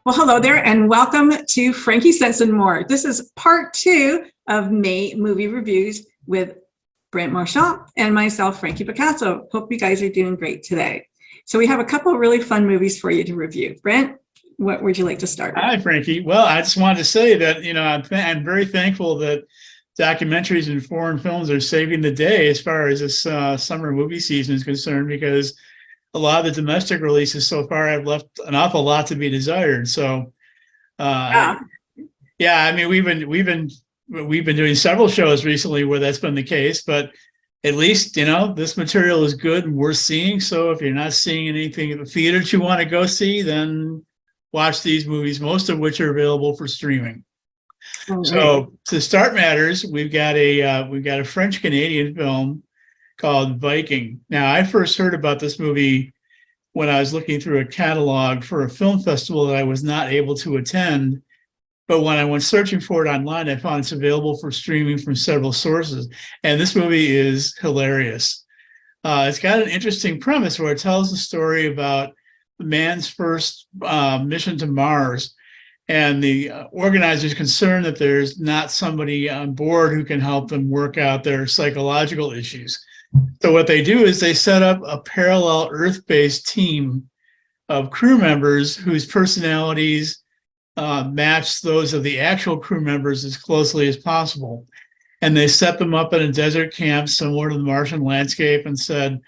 Well, hello there, and welcome to Frankie Sense and More. This is part two of May movie reviews with Brent Marchand and myself, Frankie Picasso. Hope you guys are doing great today. So we have a couple of really fun movies for you to review. Brent, what would you like to start with? Hi, Frankie. Well, I just wanted to say that, I'm very thankful that documentaries and foreign films are saving the day as far as this summer movie season is concerned, because a lot of the domestic releases so far have left an awful lot to be desired. So, uh, Yeah. yeah, I mean, we've been doing several shows recently where that's been the case, but at least, this material is good and worth seeing. So if you're not seeing anything at the theater that you want to go see, then watch these movies, most of which are available for streaming. All right. So to start matters, we've got a French Canadian film called Viking. Now, I first heard about this movie when I was looking through a catalog for a film festival that I was not able to attend. But when I went searching for it online, I found it's available for streaming from several sources. And this movie is hilarious. It's got an interesting premise where it tells the story about man's first mission to Mars, and the organizers concerned that there's not somebody on board who can help them work out their psychological issues. So what they do is they set up a parallel Earth-based team of crew members whose personalities match those of the actual crew members as closely as possible. And they set them up in a desert camp similar to the Martian landscape and said,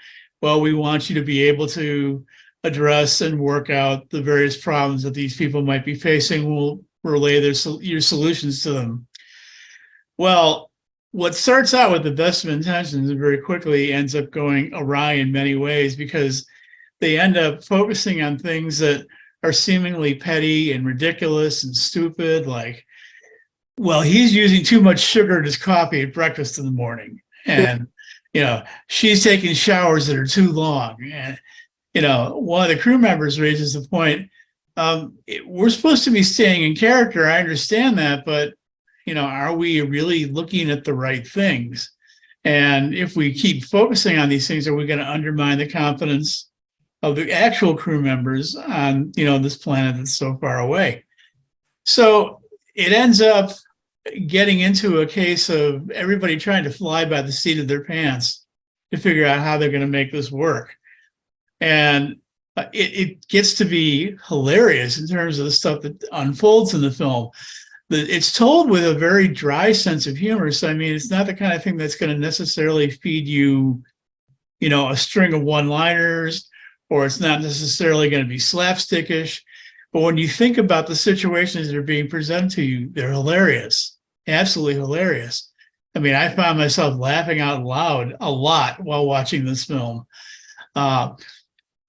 well, we want you to be able to address and work out the various problems that these people might be facing. We'll relay your solutions to them. Well, what starts out with the best of intentions very quickly ends up going awry in many ways, because they end up focusing on things that are seemingly petty and ridiculous and stupid, like, well, he's using too much sugar in his coffee at breakfast in the morning. And, she's taking showers that are too long. And, one of the crew members raises the point, we're supposed to be staying in character. I understand that, but, are we really looking at the right things? And if we keep focusing on these things, are we going to undermine the confidence of the actual crew members on, this planet that's so far away? So it ends up getting into a case of everybody trying to fly by the seat of their pants to figure out how they're going to make this work. And it gets to be hilarious in terms of the stuff that unfolds in the film. It's told with a very dry sense of humor. So, I mean, it's not the kind of thing that's going to necessarily feed you, a string of one-liners, or it's not necessarily going to be slapstickish. But when you think about the situations that are being presented to you, they're hilarious, absolutely hilarious. I mean, I found myself laughing out loud a lot while watching this film.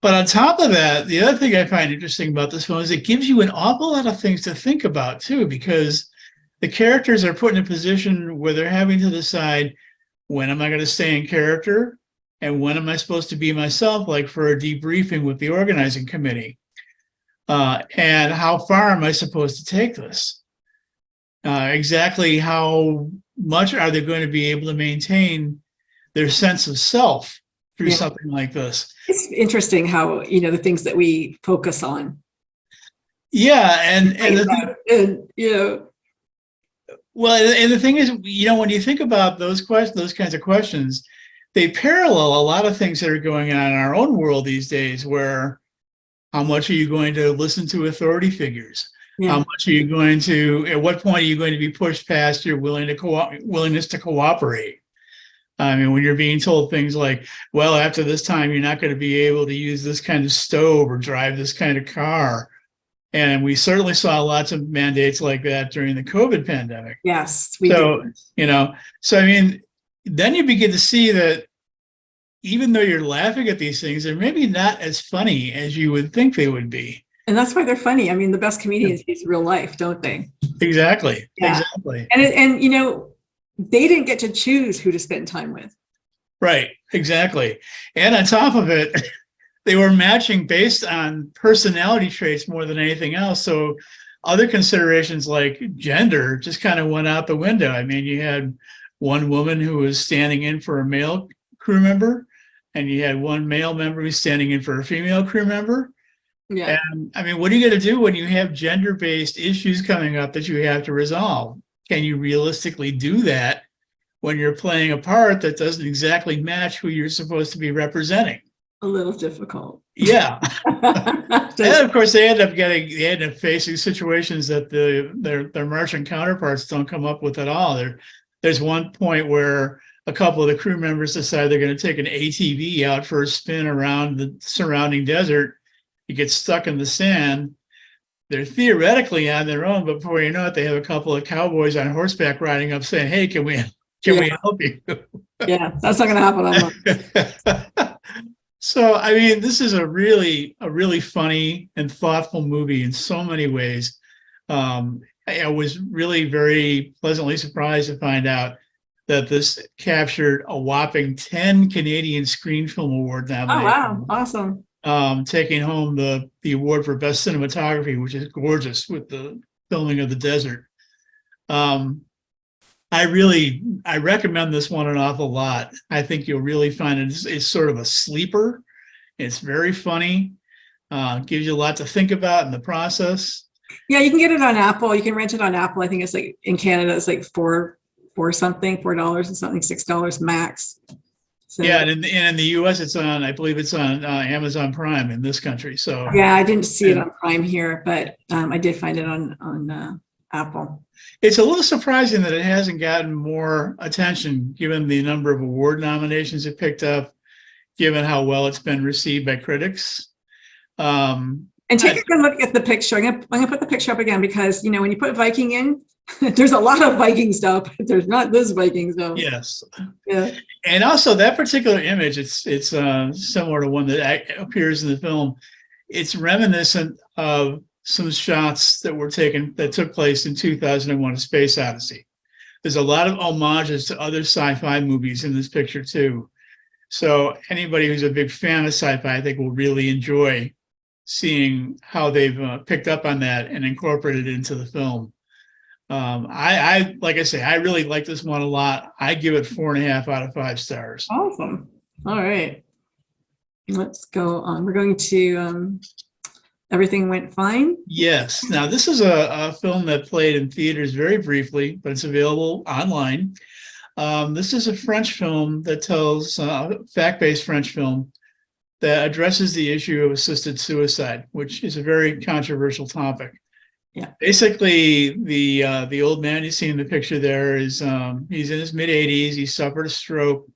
But on top of that, the other thing I find interesting about this film is it gives you an awful lot of things to think about, too, because the characters are put in a position where they're having to decide, when am I going to stay in character? And when am I supposed to be myself, like for a debriefing with the organizing committee? And how far am I supposed to take this? Exactly how much are they going to be able to maintain their sense of self through something like this? It's interesting how, the things that we focus on. Yeah, and well, and the thing is, when you think about those kinds of questions, they parallel a lot of things that are going on in our own world these days, where how much are you going to listen to authority figures? Yeah. How much are you going to, at what point are you going to be pushed past your willingness to cooperate? I mean, when you're being told things like, well, after this time, you're not going to be able to use this kind of stove or drive this kind of car. And we certainly saw lots of mandates like that during the COVID pandemic. Yes, we did. So, I mean, then you begin to see that even though you're laughing at these things, they're maybe not as funny as you would think they would be. And that's why they're funny. I mean, the best comedians use real life, don't they? Exactly. Yeah. Exactly. And they didn't get to choose who to spend time with. Right. Exactly. And on top of it, they were matching based on personality traits more than anything else. So other considerations like gender just kind of went out the window. I mean, you had one woman who was standing in for a male crew member, and you had one male member who's standing in for a female crew member. Yeah. And I mean, what are you going to do when you have gender-based issues coming up that you have to resolve? Can you realistically do that when you're playing a part that doesn't exactly match who you're supposed to be representing? A little difficult. Yeah. Just, And of course, they end up facing situations that their Martian counterparts don't come up with at all. There's one point where a couple of the crew members decide they're going to take an ATV out for a spin around the surrounding desert. It gets stuck in the sand. They're theoretically on their own, but before you know it, they have a couple of cowboys on horseback riding up saying, "Hey, can we yeah, help you?" yeah, that's not going to happen on Mars. So, I mean, this is a really funny and thoughtful movie in so many ways. I was really very pleasantly surprised to find out that this captured a whopping 10 Canadian Screen Film Award Oh, nominations, wow. Awesome. taking home the award for Best Cinematography, which is gorgeous with the filming of the desert. I recommend this one an awful lot. I think you'll really find it. It's sort of a sleeper. It's very funny. Gives you a lot to think about in the process. Yeah, you can get it on Apple. You can rent it on Apple. I think it's like in Canada, it's like $4 and something, $6 max. So, Yeah, and in the US, I believe it's on Amazon Prime in this country. So yeah, I didn't see it on Prime here, but I did find it on Apple. it's a little surprising that it hasn't gotten more attention given the number of award nominations it picked up, given how well it's been received by critics. And take a good look at the picture. I'm gonna put the picture up again because when you put Viking in, there's a lot of Viking stuff, but there's not this Viking stuff. Yes. Yeah. And also that particular image, it's similar to one that appears in the film. It's reminiscent of some shots that took place in 2001: A Space Odyssey. There's a lot of homages to other sci-fi movies in this picture too. So anybody who's a big fan of sci-fi, I think, will really enjoy seeing how they've picked up on that and incorporated it into the film. Like I say, I really like this one a lot. I give it 4.5 out of 5 stars. Awesome. All right. Let's go on. We're going to Everything Went Fine. Yes. Now, this is a film that played in theaters very briefly, but it's available online. This is a French film that tells fact-based French film that addresses the issue of assisted suicide, which is a very controversial topic. Yeah. Basically, the old man you see in the picture there is he's in his mid-80s. He suffered a stroke.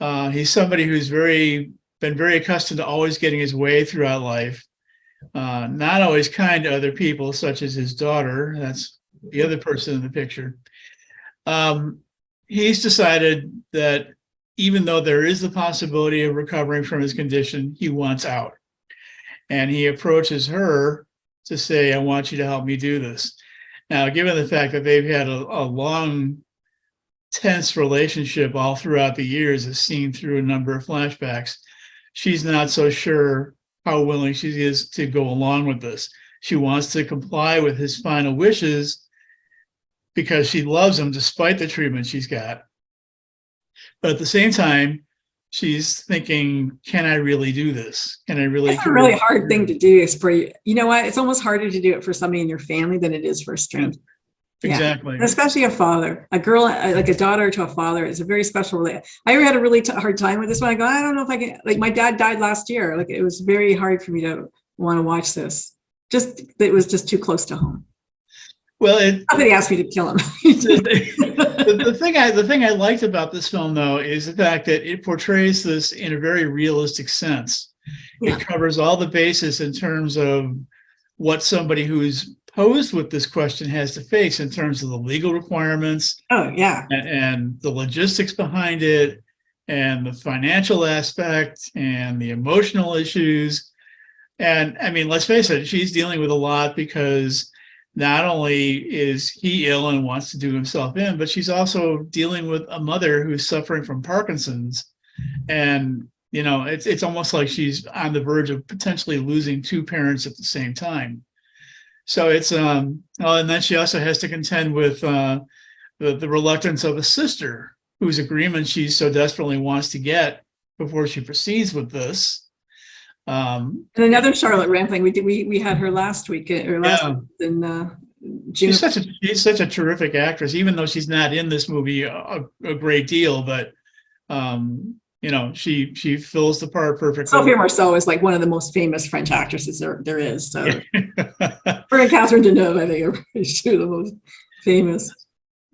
He's somebody who's been very accustomed to always getting his way throughout life. Not always kind to other people, such as his daughter. That's the other person in the picture. He's decided that even though there is the possibility of recovering from his condition, he wants out. And he approaches her to say, "I want you to help me do this." Now, given the fact that they've had a long, tense relationship all throughout the years, as seen through a number of flashbacks, she's not so sure how willing she is to go along with this. She wants to comply with his final wishes because she loves him despite the treatment she's got. But at the same time, she's thinking, can I really do this? Can I really? It's a really hard thing to do is for you. You know what? It's almost harder to do it for somebody in your family than it is for a stranger. Exactly. Yeah. Especially a father, a girl, like a daughter to a father is a very special relationship. I had a really hard time with this one. I go, I don't know if I can, like my dad died last year. Like it was very hard for me to want to watch this. It was just too close to home. Well, not that he asked me to kill him. the thing I liked about this film, though, is the fact that it portrays this in a very realistic sense. Yeah. It covers all the bases in terms of what somebody who's posed with this question has to face in terms of the legal requirements. Oh, yeah. And the logistics behind it, and the financial aspect, and the emotional issues. And I mean, let's face it, she's dealing with a lot because not only is he ill and wants to do himself in, but she's also dealing with a mother who's suffering from Parkinson's. And, it's almost like she's on the verge of potentially losing 2 parents at the same time. So it's, and then she also has to contend with the reluctance of a sister whose agreement she so desperately wants to get before she proceeds with this. And another Charlotte Rampling, we had her last week or last Yeah. week in June. She's such a terrific actress, even though she's not in this movie a great deal, but she fills the part perfectly. Sophie Marceau is like one of the most famous French actresses there is. So Yeah. her and Catherine Deneuve, I think, are two of the most famous.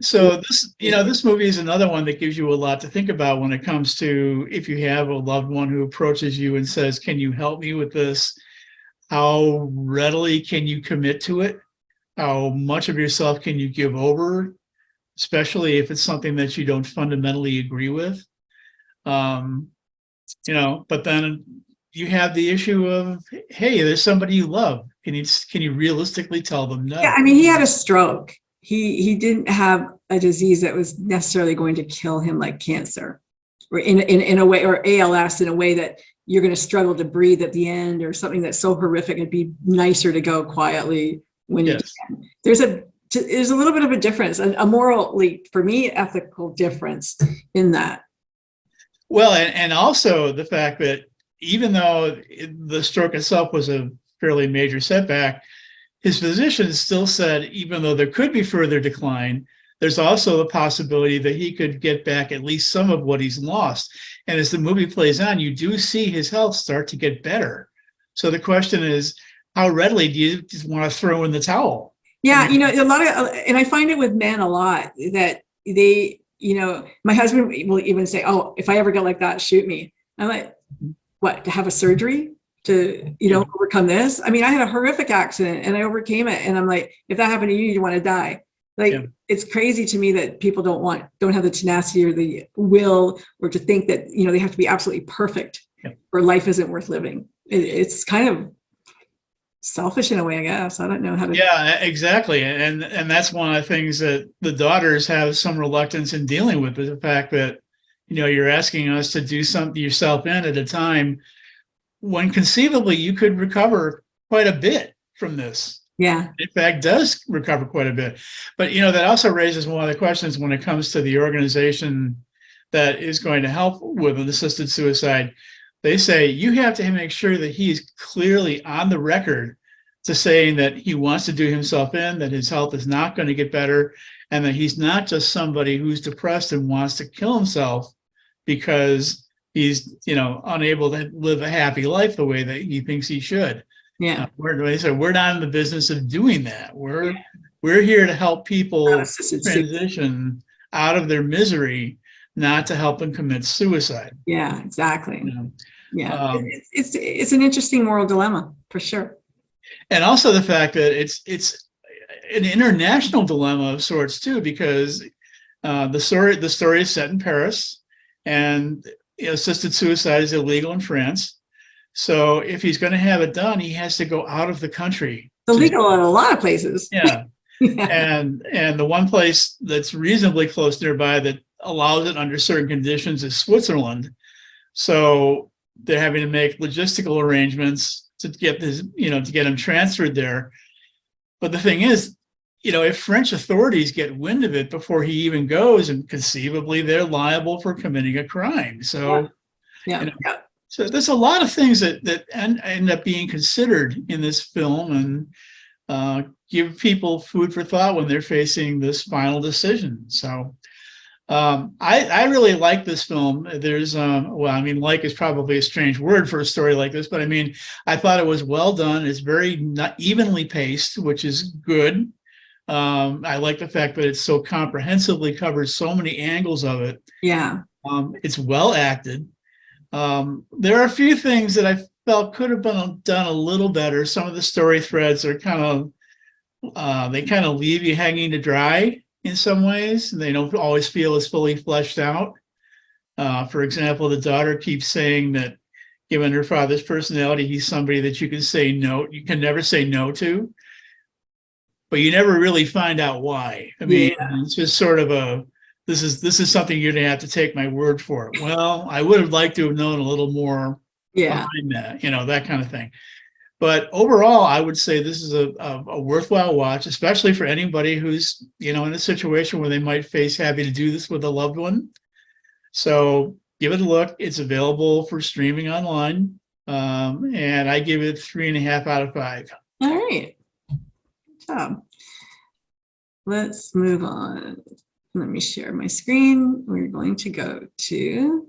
So this movie is another one that gives you a lot to think about when it comes to if you have a loved one who approaches you and says, "Can you help me with this?" How readily can you commit to it? How much of yourself can you give over, especially if it's something that you don't fundamentally agree with? But then you have the issue of, hey, there's somebody you love. Can you realistically tell them no? Yeah, I mean, he had a stroke. He didn't have a disease that was necessarily going to kill him, like cancer, or in a way, or ALS, in a way that you're going to struggle to breathe at the end, or something that's so horrific. It'd be nicer to go quietly when you can. There's a little bit of a difference, a morally, for me, ethical difference in that. Well, and also the fact that even though the stroke itself was a fairly major setback, his physicians still said, even though there could be further decline, there's also the possibility that he could get back at least some of what he's lost. And as the movie plays on, you do see his health start to get better. So the question is, how readily do you just want to throw in the towel? Yeah, a lot of, and I find it with men a lot that they, my husband will even say, "Oh, if I ever get like that, shoot me." I'm like, "What? To have a surgery to, overcome this?" I mean, I had a horrific accident and I overcame it. And I'm like, if that happened to you, you want to die. Like, it's crazy to me that people don't have the tenacity or the will, or to think that, they have to be absolutely perfect or life isn't worth living. It's kind of selfish in a way, I guess. I don't know how to. Yeah, exactly. And that's one of the things that the daughters have some reluctance in dealing with, is the fact that, you're asking us to do something yourself at a time when conceivably you could recover quite a bit from this. Yeah. In fact, does recover quite a bit. But, that also raises one of the questions when it comes to the organization that is going to help with an assisted suicide. They say you have to make sure that he's clearly on the record to saying that he wants to do himself in, that his health is not going to get better, and that he's not just somebody who's depressed and wants to kill himself because he's, unable to live a happy life the way that he thinks he should. Yeah. We're not in the business of doing that. We're here to help people transition out of their misery, not to help them commit suicide. Yeah, exactly. Yeah. It's an interesting moral dilemma for sure. And also the fact that it's an international dilemma of sorts too, because the story is set in Paris, and assisted suicide is illegal in France. So if he's going to have it done, he has to go out of the country. It's illegal in a lot of places. Yeah. And the one place that's reasonably close nearby that allows it under certain conditions is Switzerland. So they're having to make logistical arrangements to get this, to get him transferred there. But the thing is, if French authorities get wind of it before he even goes, and conceivably they're liable for committing a crime. So, so there's a lot of things that end up being considered in this film, and give people food for thought when they're facing this final decision. So I really like this film. There's, like is probably a strange word for a story like this, but I thought it was well done. It's very not evenly paced, which is good. I like the fact that it so comprehensively covers so many angles of it. Yeah. It's well acted. There are a few things that I felt could have been done a little better. Some of the story threads are they kind of leave you hanging to dry in some ways. They don't always feel as fully fleshed out. For example, the daughter keeps saying that given her father's personality, he's somebody that you can never say no to, but you never really find out why. It's just sort of this is something you're gonna have to take my word for it. Well, I would have liked to have known a little more behind that, that kind of thing. But overall, I would say this is a worthwhile watch, especially for anybody who's, in a situation where they might face having to do this with a loved one. So give it a look. It's available for streaming online. and I give it 3.5 out of 5. All right. Good job. Let's move on. Let me share my screen. We're going to go to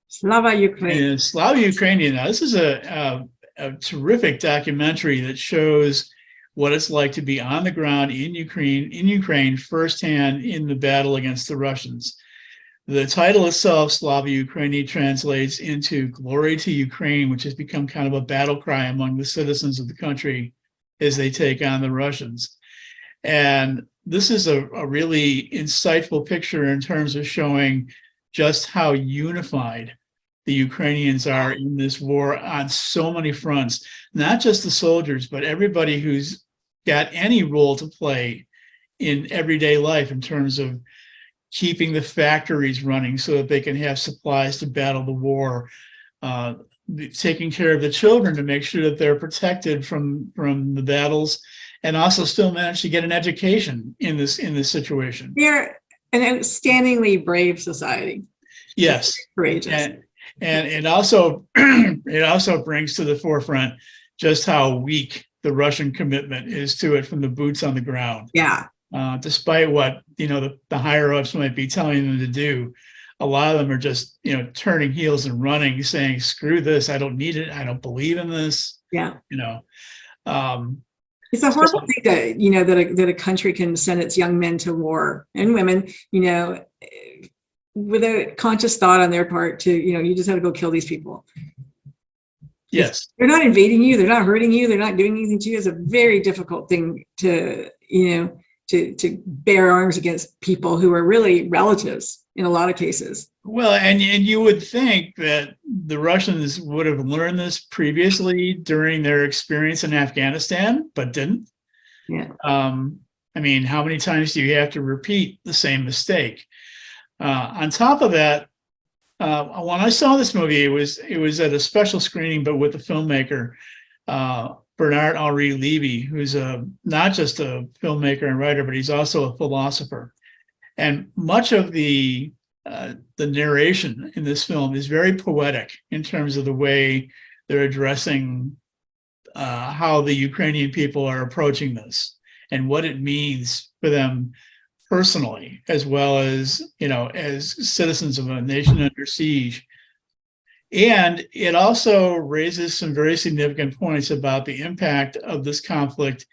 Slava, Ukraine. And Slava, Ukrainian. Now, this is a terrific documentary that shows what it's like to be on the ground in Ukraine firsthand in the battle against the Russians. The title itself, Slava Ukraini, translates into Glory to Ukraine, which has become kind of a battle cry among the citizens of the country as they take on the Russians. And this is a really insightful picture in terms of showing just how unified the Ukrainians are in this war on so many fronts, not just the soldiers, but everybody who's got any role to play in everyday life in terms of keeping the factories running so that they can have supplies to battle the war, taking care of the children to make sure that they're protected from the battles, and also still manage to get an education in this situation. They're an outstandingly brave society. Yes, courageous. And it also brings to the forefront just how weak the Russian commitment is to it from the boots on the ground. Yeah. Despite what the higher ups might be telling them to do, a lot of them are just turning heels and running, saying, "Screw this! I don't need it. I don't believe in this." Yeah. It's a horrible thing that a country can send its young men to war and women, with a conscious thought on their part to, you just have to go kill these people. Yes. They're not invading you. They're not hurting you. They're not doing anything to you. It's a very difficult thing to bear arms against people who are really relatives in a lot of cases. Well, and you would think that the Russians would have learned this previously during their experience in Afghanistan, but didn't. Yeah. I mean, how many times do you have to repeat the same mistake? On top of that, when I saw this movie, it was at a special screening, but with the filmmaker, Bernard-Henri Lévy, who's not just a filmmaker and writer, but he's also a philosopher. And much of the narration in this film is very poetic in terms of the way they're addressing how the Ukrainian people are approaching this and what it means for them personally, as well as, as citizens of a nation under siege. And it also raises some very significant points about the impact of this conflict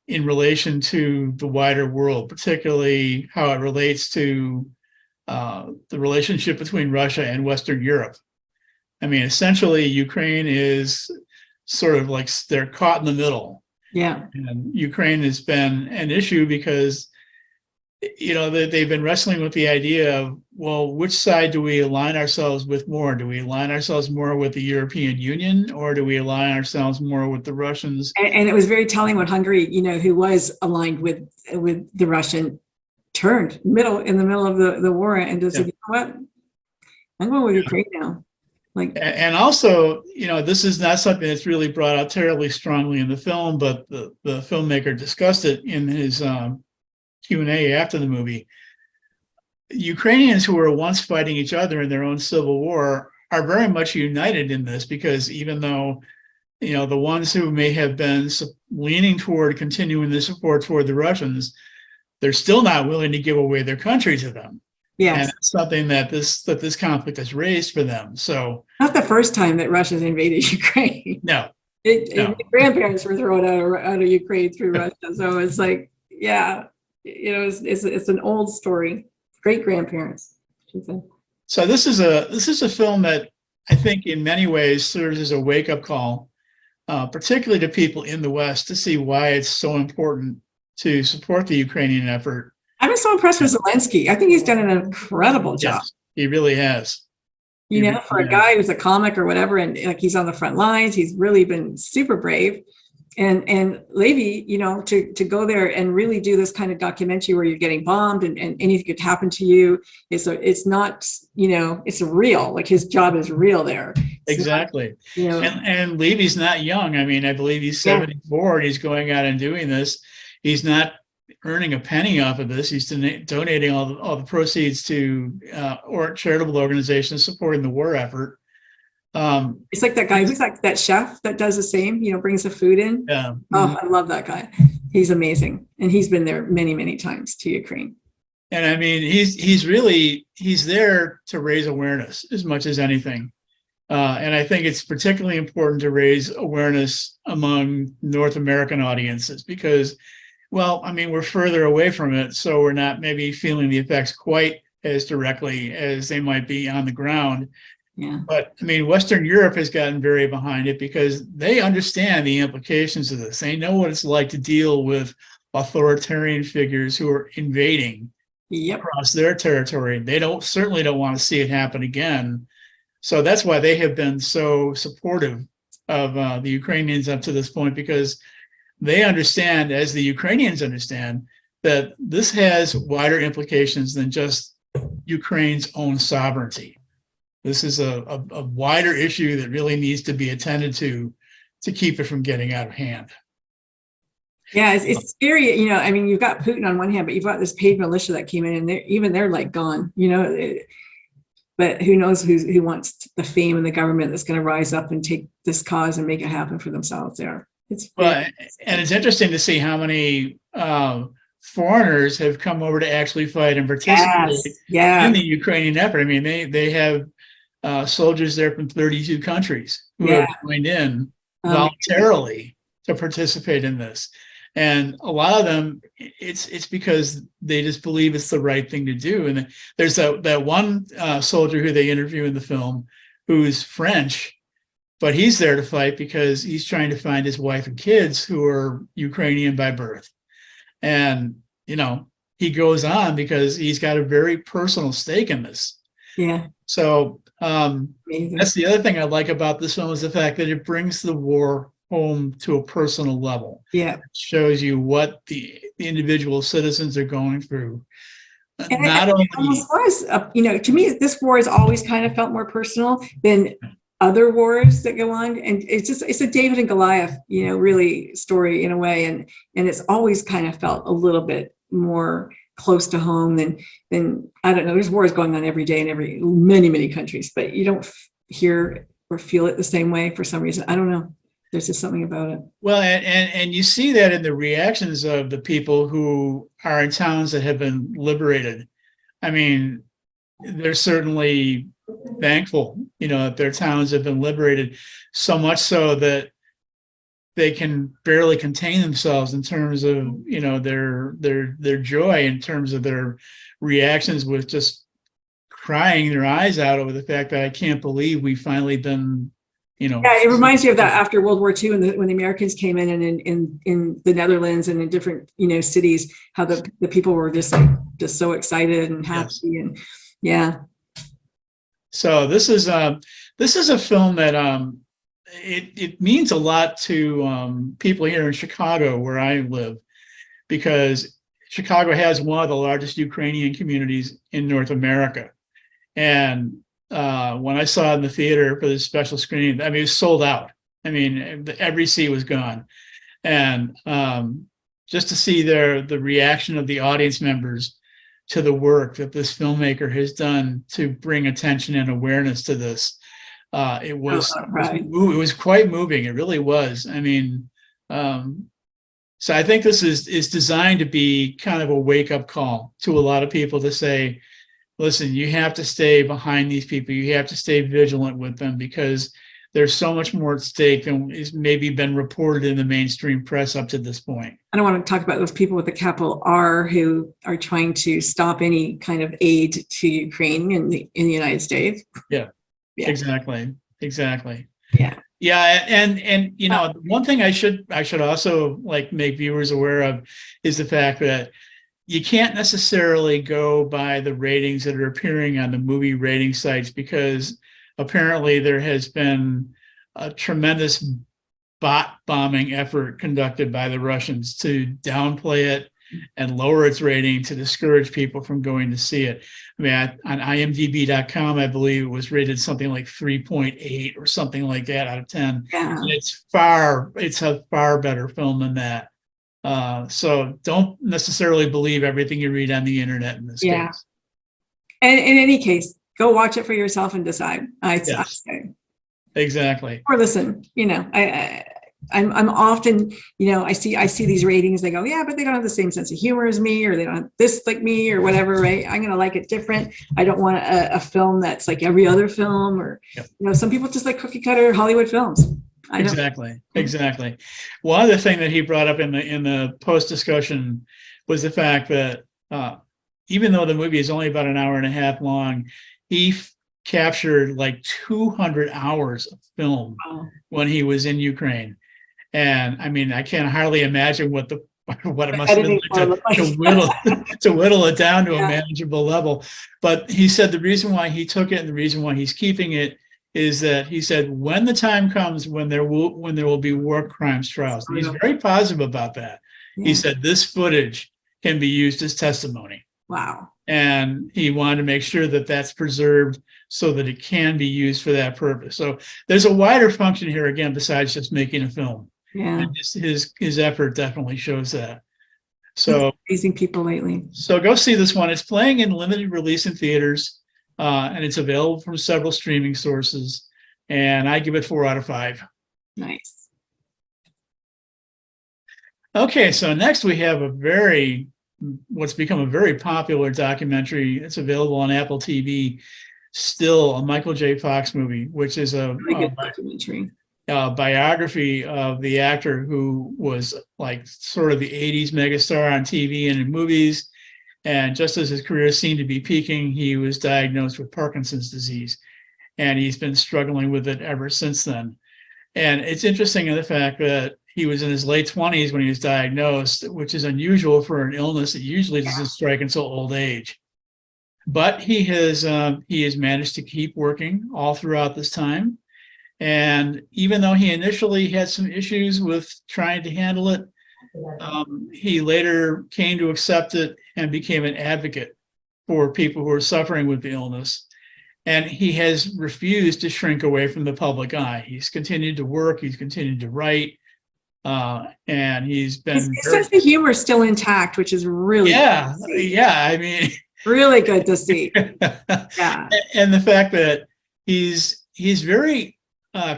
in relation to the wider world, particularly how it relates to the relationship between Russia and Western Europe. I mean, essentially, Ukraine is sort of like they're caught in the middle. Yeah. And Ukraine has been an issue because, they've been wrestling with the idea of, well, which side do we align ourselves with more? Do we align ourselves more with the European Union, or do we align ourselves more with the Russians? And it was very telling what Hungary, who was aligned with the Russian, turned in the middle of the war and just said, what? I'm going with Ukraine now. And also, this is not something that's really brought out terribly strongly in the film, but the filmmaker discussed it in his Q&A after the movie. Ukrainians who were once fighting each other in their own civil war are very much united in this, because even though, the ones who may have been leaning toward continuing the support toward the Russians, they're still not willing to give away their country to them. Yes. And it's something that this conflict has raised for them. So not the first time that Russia's invaded Ukraine. No. My grandparents were thrown out of Ukraine through Russia. So it's like, yeah, it's an old story. Great grandparents. So this is a film that I think in many ways serves as a wake-up call, particularly to people in the West, to see why it's so important to support the Ukrainian effort. I've been so impressed with Zelensky. I think he's done an incredible job. Yes, he really has. For a guy who's a comic or whatever, and he's on the front lines, he's really been super brave. And Lévy, to go there and really do this kind of documentary where you're getting bombed and anything could happen to you, it's not, it's real. Like his job is real there. Exactly. And Levy's not young. I mean, I believe he's 74 and he's going out and doing this. He's not earning a penny off of this. He's donating all the proceeds to or charitable organizations supporting the war effort. It's like that guy who's like that chef that does the same, brings the food in. Yeah. Oh, I love that guy. He's amazing. And he's been there many, many times to Ukraine. And I mean, he's there to raise awareness as much as anything. And I think it's particularly important to raise awareness among North American audiences because, well, I mean, we're further away from it, so we're not maybe feeling the effects quite as directly as they might be on the ground. Yeah. But I mean, Western Europe has gotten very behind it because they understand the implications of this. They know what it's like to deal with authoritarian figures who are invading across their territory. They certainly don't want to see it happen again. So that's why they have been so supportive of the Ukrainians up to this point, because they understand, as the Ukrainians understand, that this has wider implications than just Ukraine's own sovereignty. This is a wider issue that really needs to be attended to keep it from getting out of hand. Yeah, it's scary. I mean, you've got Putin on one hand, but you've got this paid militia that came in, and they're like gone. But who knows who wants the fame and the government that's going to rise up and take this cause and make it happen for themselves there. And it's interesting to see how many foreigners have come over to actually fight and participate in the Ukrainian effort. I mean, they have soldiers there from 32 countries who have joined in voluntarily to participate in this. And a lot of them, it's because they just believe it's the right thing to do. And there's that one soldier who they interview in the film who's French, but he's there to fight because he's trying to find his wife and kids who are Ukrainian by birth. And, he goes on because he's got a very personal stake in this. Yeah. So that's the other thing I like about this film is the fact that it brings the war home to a personal level. Yeah. It shows you what the individual citizens are going through. And not only was, to me, this war has always kind of felt more personal than other wars that go on. And it's a David and Goliath, really story in a way. And it's always kind of felt a little bit more close to home than I don't know. There's wars going on every day in many, many countries, but you don't hear or feel it the same way for some reason. I don't know. There's just something about it. Well, and you see that in the reactions of the people who are in towns that have been liberated. I mean, they're certainly thankful, that their towns have been liberated, so much so that they can barely contain themselves in terms of, their joy, in terms of their reactions with just crying their eyes out over the fact that I can't believe we finally been. Yeah, it reminds me of that after World War II, when the Americans came in and in the Netherlands and in different cities, how the people were just so excited and happy. And so this is a film that it means a lot to people here in Chicago, where I live, because Chicago has one of the largest Ukrainian communities in North America. And when I saw it in the theater for this special screening, I mean, it was sold out. I mean, every seat was gone. And just to see the reaction of the audience members to the work that this filmmaker has done to bring attention and awareness to this, it was quite moving. It really was. I mean, so I think this is designed to be kind of a wake-up call to a lot of people to say, listen, you have to stay behind these people. You have to stay vigilant with them, because there's so much more at stake than has maybe been reported in the mainstream press up to this point. I don't want to talk about those people with the capital R who are trying to stop any kind of aid to Ukraine in the United States. Yeah. Exactly. Yeah. Yeah, and one thing I should also make viewers aware of is the fact that you can't necessarily go by the ratings that are appearing on the movie rating sites, because apparently there has been a tremendous bot bombing effort conducted by the Russians to downplay it and lower its rating to discourage people from going to see it. I mean, on IMDb.com, I believe it was rated something like 3.8 or something like that out of 10. Yeah. And it's a far better film than that. So don't necessarily believe everything you read on the internet in this case. And in any case, go watch it for yourself and decide. I say. Exactly. Or listen, I'm often, I see these ratings, they go, yeah, but they don't have the same sense of humor as me, or they don't have this like me, or whatever, right? I'm going to like it different. I don't want a film that's like every other film, or, Yep. some people just like cookie cutter Hollywood films. Exactly. One other thing that he brought up in the post discussion was the fact that even though the movie is only about an hour and a half long, he captured like 200 hours of film when he was in Ukraine. And I mean, I can hardly imagine what it must have been like to whittle it down to a manageable level. But he said the reason why he took it and the reason why he's keeping it is that he said when the time comes when there will be war crimes trials, and he's very positive about that. Yeah. He said this footage can be used as testimony. Wow. And he wanted to make sure that that's preserved so that it can be used for that purpose. So there's a wider function here again besides just making a film. Yeah. And his effort definitely shows that. So amazing people lately. So go see this one. It's playing in limited release in theaters, and it's available from several streaming sources. And I give it 4 out of 5. Nice. Okay, so next we have what's become a very popular documentary. It's available on Apple TV. Still, a Michael J. Fox movie, which is a really good documentary. Biography of the actor who was like sort of the 80s megastar on TV and in movies. And just as his career seemed to be peaking, he was diagnosed with Parkinson's disease. And he's been struggling with it ever since then. And it's interesting in the fact that he was in his late 20s when he was diagnosed, which is unusual for an illness that usually doesn't strike until old age. But he has managed to keep working all throughout this time. And even though he initially had some issues with trying to handle it, he later came to accept it and became an advocate for people who are suffering with the illness. And he has refused to shrink away from the public eye. He's continued to work. He's continued to write. And he's been... His sense of humor is still intact, which is really good to see. Yeah, I mean... really good to see. Yeah. And the fact that he's very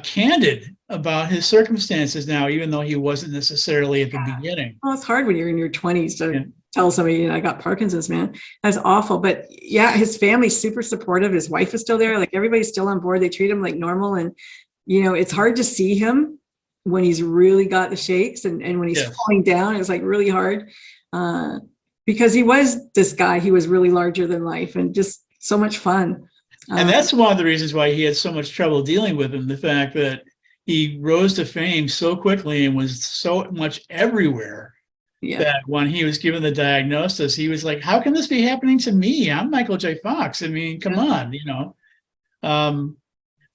candid about his circumstances now, even though he wasn't necessarily at the beginning. Well, it's hard when you're in your 20s to tell somebody, I got Parkinson's, man. That's awful. But yeah, his family's super supportive. His wife is still there. Like everybody's still on board. They treat him like normal. And, it's hard to see him when he's really got the shakes and when he's falling down. It's like really hard because he was this guy. He was really larger than life and just so much fun. And that's one of the reasons why he had so much trouble dealing with him, the fact that he rose to fame so quickly and was so much everywhere that when he was given the diagnosis, he was like, how can this be happening to me? I'm Michael J. Fox. I mean, come on,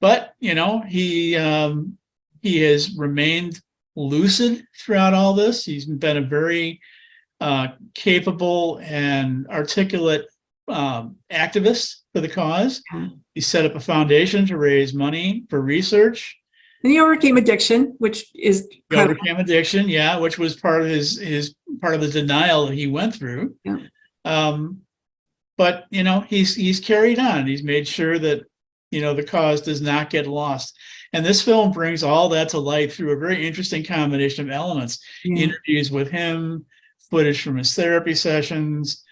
But, he has remained lucid throughout all this. He's been a very capable and articulate activist for the cause. He set up a foundation to raise money for research. And he overcame addiction, which is which was part of his part of the denial that he went through. But he's carried on. He's made sure that the cause does not get lost. And this film brings all that to light through a very interesting combination of elements. Interviews with him, footage from his therapy sessions,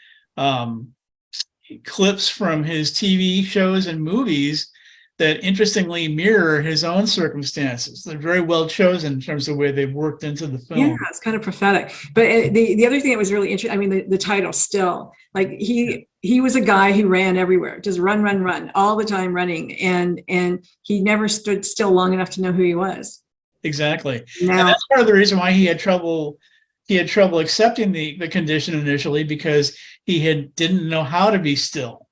clips from his TV shows and movies that interestingly mirror his own circumstances. They're very well chosen in terms of the way they've worked into the film. Yeah, it's kind of prophetic. But the other thing that was really interesting, I mean, the title Still, like he was a guy who ran everywhere, just run, all the time running. And he never stood still long enough to know who he was. Exactly. And that's part of the reason why he had trouble accepting the condition initially, because he didn't know how to be still.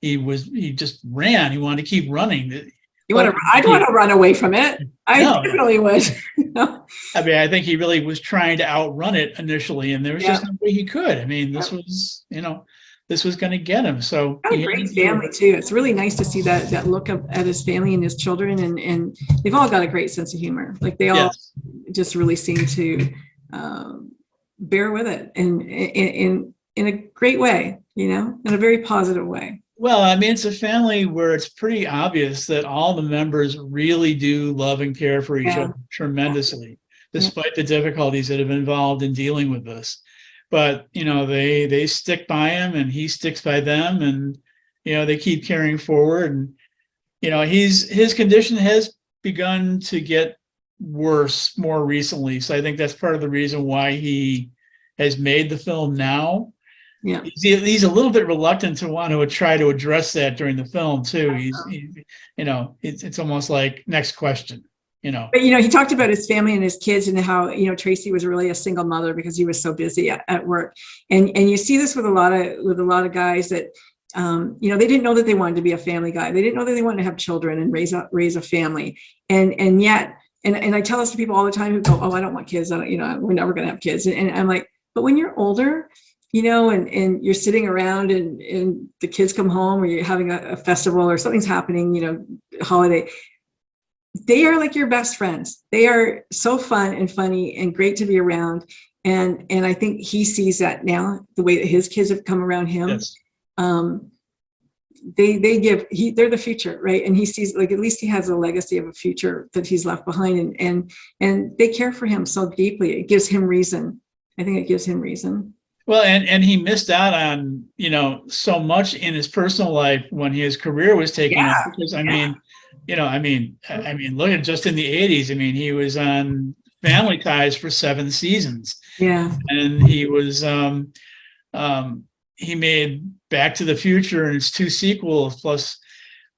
He just ran. He wanted to keep running. I'd want to run away from it. I definitely would. I mean, I think he really was trying to outrun it initially, and there was just no way he could. I mean, this was going to get him. So got a great family too. It's really nice to see that look at his family and his children, and they've all got a great sense of humor. Like they all just really seem to bear with it, and in a great way, in a very positive way. Well, I mean, it's a family where it's pretty obvious that all the members really do love and care for each Yeah. other tremendously, Yeah. despite the difficulties that have been involved in dealing with this. But they stick by him, and he sticks by them, and they keep carrying forward. And his condition has begun to get worse more recently. So I think that's part of the reason why he has made the film now. Yeah. He's a little bit reluctant to want to try to address that during the film too. It's almost like next question. But he talked about his family and his kids, and how Tracy was really a single mother because he was so busy at work. And you see this with a lot of guys that they didn't know that they wanted to be a family guy. They didn't know that they wanted to have children and raise a family. And yet, and I tell this to people all the time who go, "Oh, I don't want kids. I don't, we're never going to have kids." And I'm like, but when you're older, and you're sitting around and the kids come home, or you're having a festival or something's happening, holiday, they are like your best friends. They are so fun and funny and great to be around. And I think he sees that now, the way that his kids have come around him. Yes. They're the future, right? And he sees, like, at least he has a legacy of a future that he's left behind, and they care for him so deeply. It gives him reason. I think it gives him reason. Well, and he missed out on, so much in his personal life when his career was taking off. Because I mean, look at just in the 80s. I mean, he was on Family Ties for 7 seasons. Yeah. And he was he made Back to the Future and its 2 sequels, plus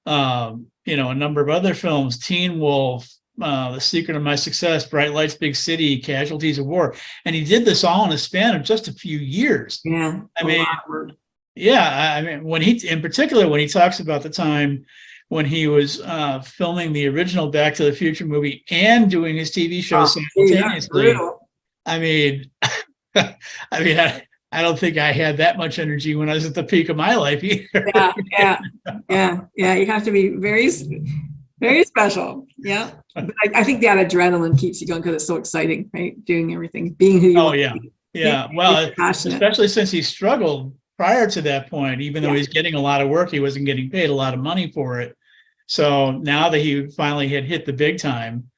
a number of other films, Teen Wolf, The Secret of My Success, Bright Lights, Big City, Casualties of War. And he did this all in a span of just a few years. Yeah. I mean, when in particular, when he talks about the time when he was filming the original Back to the Future movie and doing his TV show simultaneously. I mean, I don't think I had that much energy when I was at the peak of my life either. Yeah. You have to be very, very special. Yeah. But I think that adrenaline keeps you going because it's so exciting, right? Doing everything, being who you are. Yeah. Well, especially since he struggled prior to that point, even though he's getting a lot of work, he wasn't getting paid a lot of money for it. So now that he finally had hit the big time,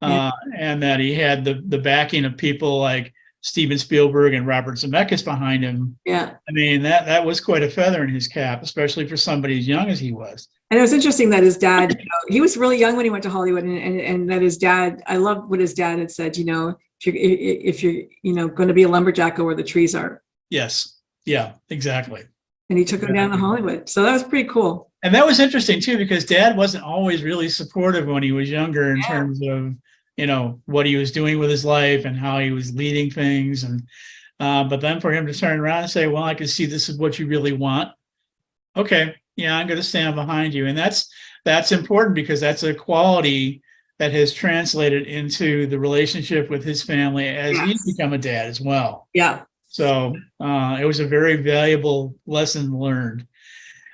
and that he had the backing of people like Steven Spielberg and Robert Zemeckis behind him. Yeah. I mean, that was quite a feather in his cap, especially for somebody as young as he was. And it was interesting that his dad, he was really young when he went to Hollywood, and that his dad, I love what his dad had said, if you're going to be a lumberjack, go where the trees are. Yes. Yeah, exactly. And he took him down to Hollywood. So that was pretty cool. And that was interesting too, because Dad wasn't always really supportive when he was younger in terms of, what he was doing with his life and how he was leading things. And, but then for him to turn around and say, well, I can see this is what you really want. Okay. Yeah, I'm going to stand behind you. And that's important, because that's a quality that has translated into the relationship with his family as he's become a dad as well. Yeah. So it was a very valuable lesson learned.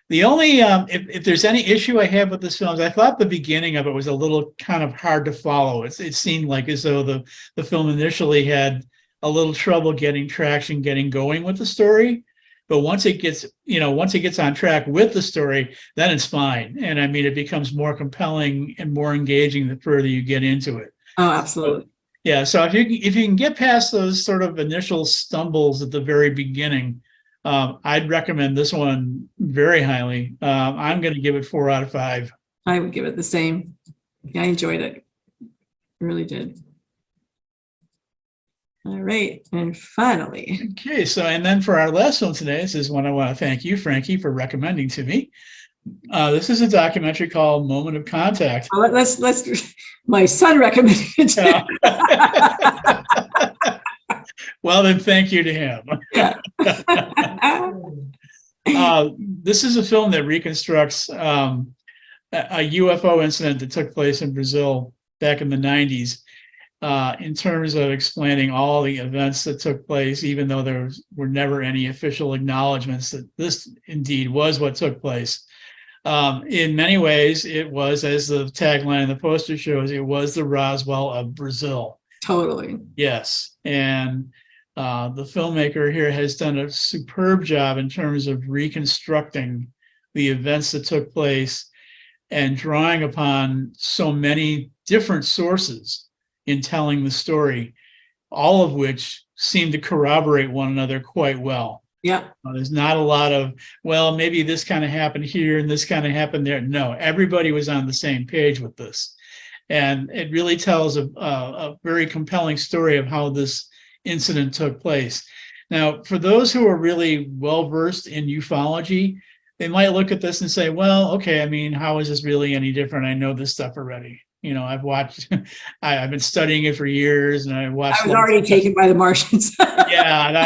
The only, if there's any issue I have with this film, is I thought the beginning of it was a little kind of hard to follow. It seemed like as though the film initially had a little trouble getting traction, getting going with the story. But once it gets on track with the story, then it's fine. And I mean, it becomes more compelling and more engaging the further you get into it. Oh, absolutely. So if you can get past those sort of initial stumbles at the very beginning, I'd recommend this one very highly. I'm going to give it 4 out of 5. I would give it the same. Yeah, I enjoyed it. I really did. All right. And finally. Okay. So, and then for our last film today, this is one I want to thank you, Frankie, for recommending to me. This is a documentary called Moment of Contact. Well, let's my son recommended it to Well, then thank you to him. Yeah. This is a film that reconstructs a UFO incident that took place in Brazil back in the 90s, in terms of explaining all the events that took place, even though there were never any official acknowledgments that this indeed was what took place. In many ways, it was, as the tagline of the poster shows, it was the Roswell of Brazil. Totally. Yes. And the filmmaker here has done a superb job in terms of reconstructing the events that took place and drawing upon so many different sources in telling the story, all of which seem to corroborate one another quite well. Yeah. There's not a lot of, well, maybe this kind of happened here and this kind of happened there. No, everybody was on the same page with this. And it really tells a very compelling story of how this incident took place. Now, for those who are really well-versed in ufology, they might look at this and say, well, okay, I mean, how is this really any different? I know this stuff already. You know, I've watched, I've been studying it for years, and I watched. I was already taken by the Martians. Yeah, and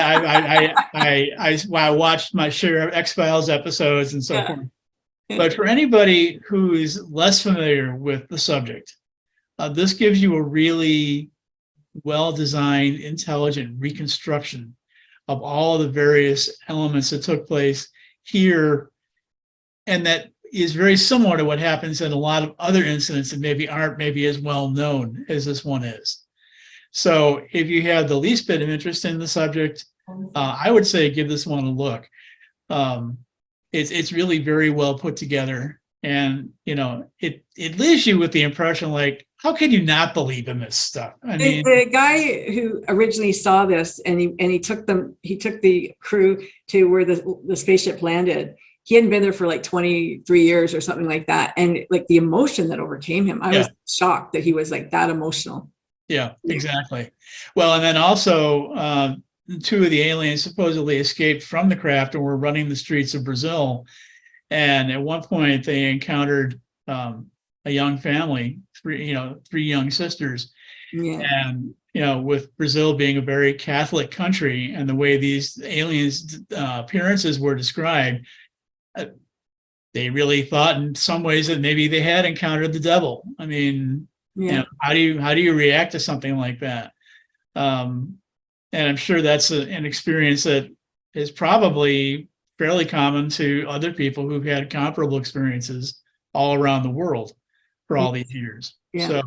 I watched my share of X-Files episodes and so forth. But for anybody who is less familiar with the subject, this gives you a really well-designed, intelligent reconstruction of all of the various elements that took place here, and that is very similar to what happens in a lot of other incidents that maybe aren't as well known as this one is. So if you have the least bit of interest in the subject, I would say give this one a look. It's really very well put together, and you know, it leaves you with the impression like, how can you not believe in this stuff? I mean, the guy who originally saw this and he took the crew to where the spaceship landed. He hadn't been there for like 23 years or something like that. And like the emotion that overcame him, I was shocked that he was like that emotional. Yeah, exactly. Well, and then also two of the aliens supposedly escaped from the craft and were running the streets of Brazil. And at one point they encountered a young family, three young sisters. Yeah. And, you know, with Brazil being a very Catholic country and the way these aliens' appearances were described, they really thought in some ways that maybe they had encountered the devil. I mean, you know, how do you react to something like that? And I'm sure that's an experience that is probably fairly common to other people who've had comparable experiences all around the world for all these years. So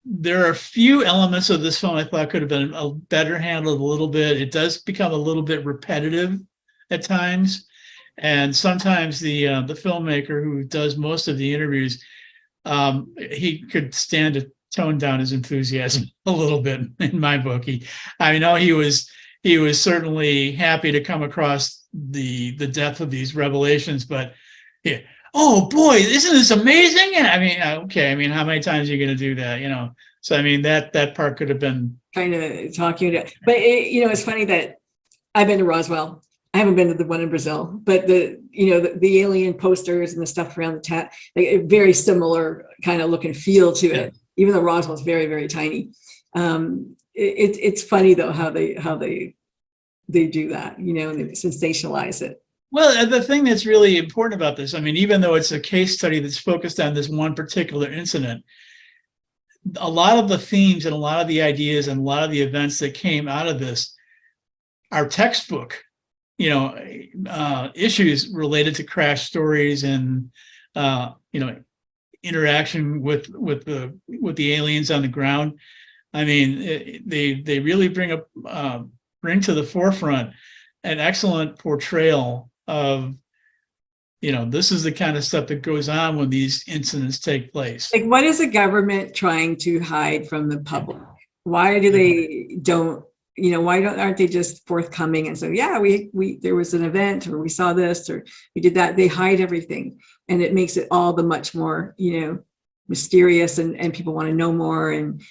there are a few elements of this film I thought could have been better handled a little bit. It does become a little bit repetitive at times. And sometimes the filmmaker who does most of the interviews, he could stand to tone down his enthusiasm a little bit in my book. I know he was certainly happy to come across the depth of these revelations, but yeah, oh boy, isn't this amazing? And I mean, okay, I mean, how many times are you going to do that? You know, so I mean that part could have been kind of talking to, but it's funny that I've been to Roswell. I haven't been to the one in Brazil, but the alien posters and the stuff around the tent, like a very similar kind of look and feel to it. Even though Roswell is very, very tiny. It's funny though how they do that, you know, and they sensationalize it. Well, the thing that's really important about this, I mean, even though it's a case study that's focused on this one particular incident, a lot of the themes and a lot of the ideas and a lot of the events that came out of this are textbook, issues related to crash stories and, interaction with the aliens on the ground. I mean, they really bring to the forefront an excellent portrayal of, this is the kind of stuff that goes on when these incidents take place. Like, what is the government trying to hide from the public? Why do they aren't they just forthcoming and say, yeah, we there was an event, or we saw this, or we did that? They hide everything, and it makes it all the much more, mysterious, and people want to know more. And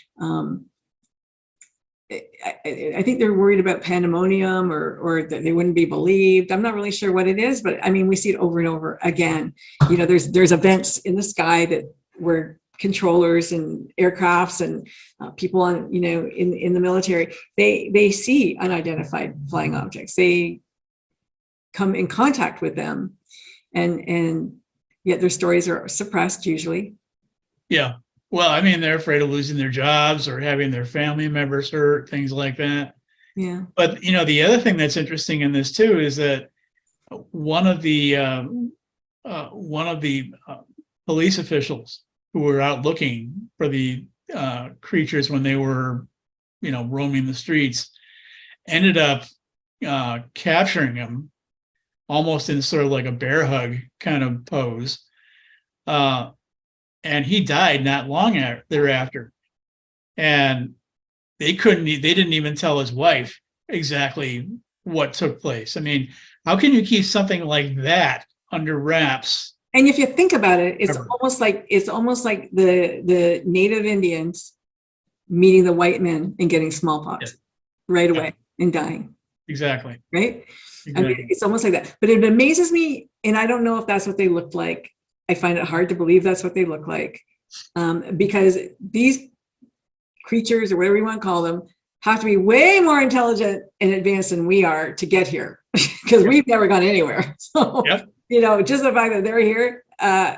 I think they're worried about pandemonium, or that they wouldn't be believed. I'm not really sure what it is, but I mean, we see it over and over again. There's events in the sky that where controllers and aircrafts and people on, in the military, they see unidentified flying objects. They come in contact with them, and yet their stories are suppressed usually. Yeah. Well, I mean, they're afraid of losing their jobs or having their family members hurt, things like that. Yeah. But, the other thing that's interesting in this too is that one of the police officials who were out looking for the creatures when they were, roaming the streets ended up capturing him almost in sort of like a bear hug kind of pose. And he died not long thereafter. And they didn't even tell his wife exactly what took place. I mean, how can you keep something like that under wraps? And if you think about it, it's Ever. almost like the Native Indians meeting the white men and getting smallpox right away and dying. Exactly. Right? Exactly. I mean, it's almost like that. But it amazes me, and I don't know if that's what they looked like. I find it hard to believe that's what they look like, because these creatures, or whatever you want to call them, have to be way more intelligent and advanced than we are to get here, because we've never gone anywhere. So, just the fact that they're here,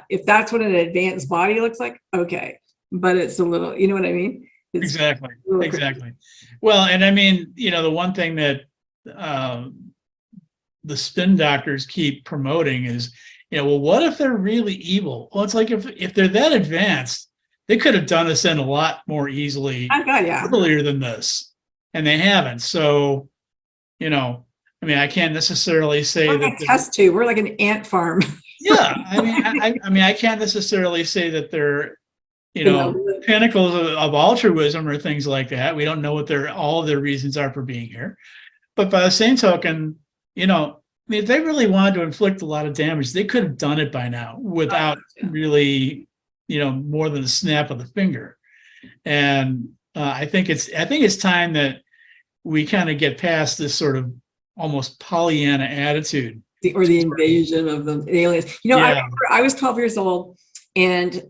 if that's what an advanced body looks like, okay. But it's a little, you know what I mean? It's exactly. Well, and I mean, the one thing that the spin doctors keep promoting is, well, what if they're really evil? Well, it's like if they're that advanced, they could have done this in a lot more easily earlier than this, and they haven't. So, I mean, I can't necessarily say that test tube. We're like an ant farm. Yeah, I mean, I can't necessarily say that they're, pinnacles of altruism or things like that. We don't know what all of their reasons are for being here. But by the same token, I mean, if they really wanted to inflict a lot of damage, they could have done it by now without really, more than a snap of the finger. And I think it's time that we kind of get past this sort of almost Pollyanna attitude. The invasion of the aliens. I remember I was 12 years old, and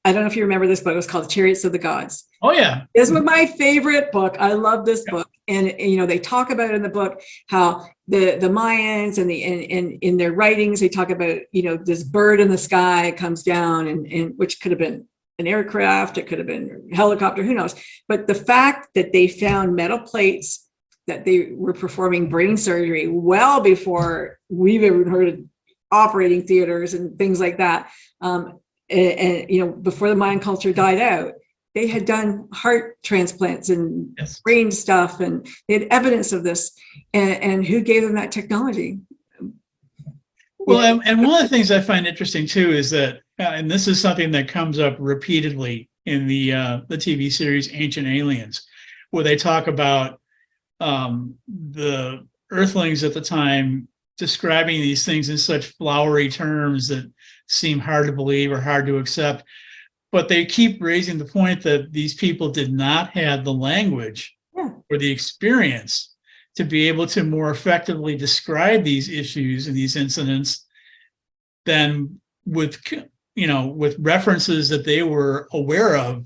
I don't know if you remember this book. It was called Chariots of the Gods. Oh, yeah. This was my favorite book. I love this book. And, they talk about in the book how the Mayans and in their writings, they talk about, this bird in the sky comes down, and which could have been an aircraft, it could have been a helicopter, who knows. But the fact that they found metal plates, that they were performing brain surgery well before we've ever heard of operating theaters and things like that. And before the Mayan culture died out, they had done heart transplants and brain stuff, and they had evidence of this. And who gave them that technology? Well, and one of the things I find interesting too is that, and this is something that comes up repeatedly in the TV series Ancient Aliens, where they talk about the Earthlings at the time describing these things in such flowery terms that seem hard to believe or hard to accept. But they keep raising the point that these people did not have the language or the experience to be able to more effectively describe these issues and these incidents than with references that they were aware of,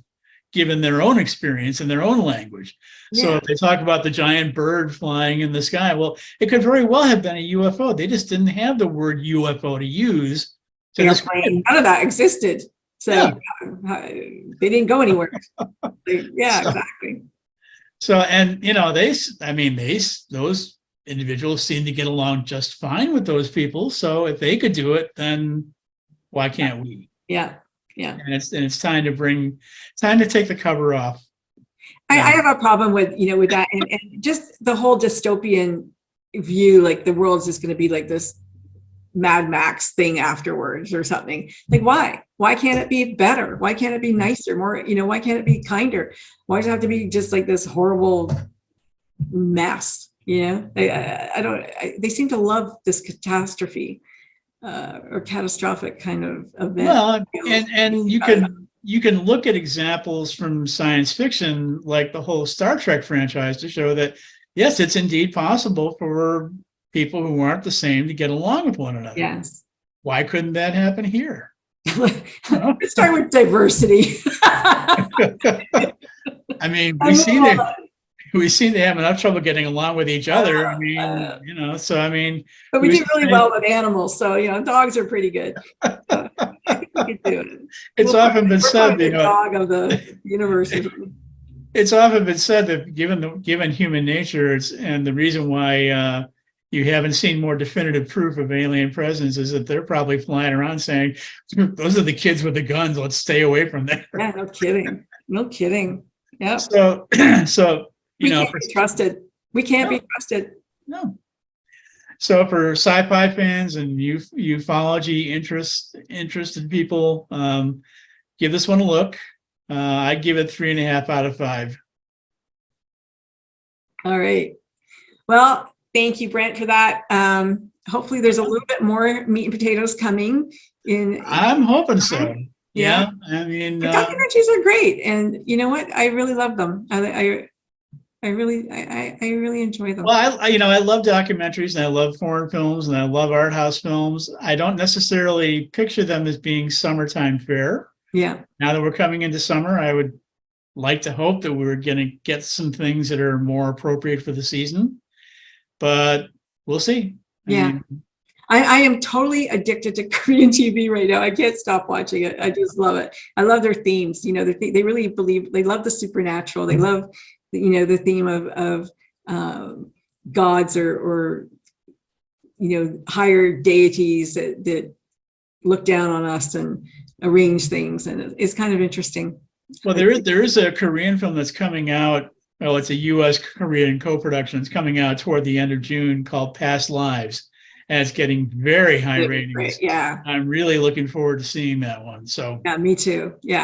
given their own experience and their own language. So if they talk about the giant bird flying in the sky, well, it could very well have been a UFO. They just didn't have the word UFO to use. None of that existed. So they didn't go anywhere. Exactly. So, and those individuals seem to get along just fine with those people. So if they could do it, then why can't we? Yeah. And it's time to take the cover off. I have a problem with that, and just the whole dystopian view, like the world's just going to be like this Mad Max thing afterwards or something. Like, why can't it be better? Why can't it be nicer, more, why can't it be kinder? Why does it have to be just like this horrible mess? I don't, they seem to love this catastrophe or catastrophic kind of event. Well, and you can look at examples from science fiction, like the whole Star Trek franchise, to show that, yes, it's indeed possible for people who aren't the same to get along with one another. Yes. Why couldn't that happen here? Let's start with diversity. I mean, we seem to have enough trouble getting along with each other. I mean, so I mean, but we do really well with animals. So dogs are pretty good. So I think we could do it. It's often been said, the dog of the universe. It's often been said that given human nature, and the reason why you haven't seen more definitive proof of alien presence is that they're probably flying around saying, "Those are the kids with the guns. Let's stay away from there." Yeah, no kidding. Yeah. So we can't be trusted. We can't be trusted. No. So for sci-fi fans and ufology interested people, give this one a look. I give it 3.5 out of 5. All right. Well, thank you, Brent, for that. Hopefully there's a little bit more meat and potatoes coming in. I'm hoping so. Yeah. I mean, The documentaries are great. And you know what? I really love them. I really enjoy them. well, I love documentaries and I love foreign films and I love art house films. I don't necessarily picture them as being summertime fare. Yeah. Now that we're coming into summer, I would like to hope that we're going to get some things that are more appropriate for the season, but we'll see. Yeah. I am totally addicted to Korean TV right now. I can't stop watching it. I just love it. I love their themes. You know, they really believe, they love the supernatural. They love, the theme of gods or higher deities that look down on us and arrange things. And it's kind of interesting. Well, there is a Korean film that's coming out. Well, it's a U.S. Korean co-production. It's coming out toward the end of June called Past Lives. And it's getting very high ratings. Yeah. I'm really looking forward to seeing that one. So yeah, me too. Yeah.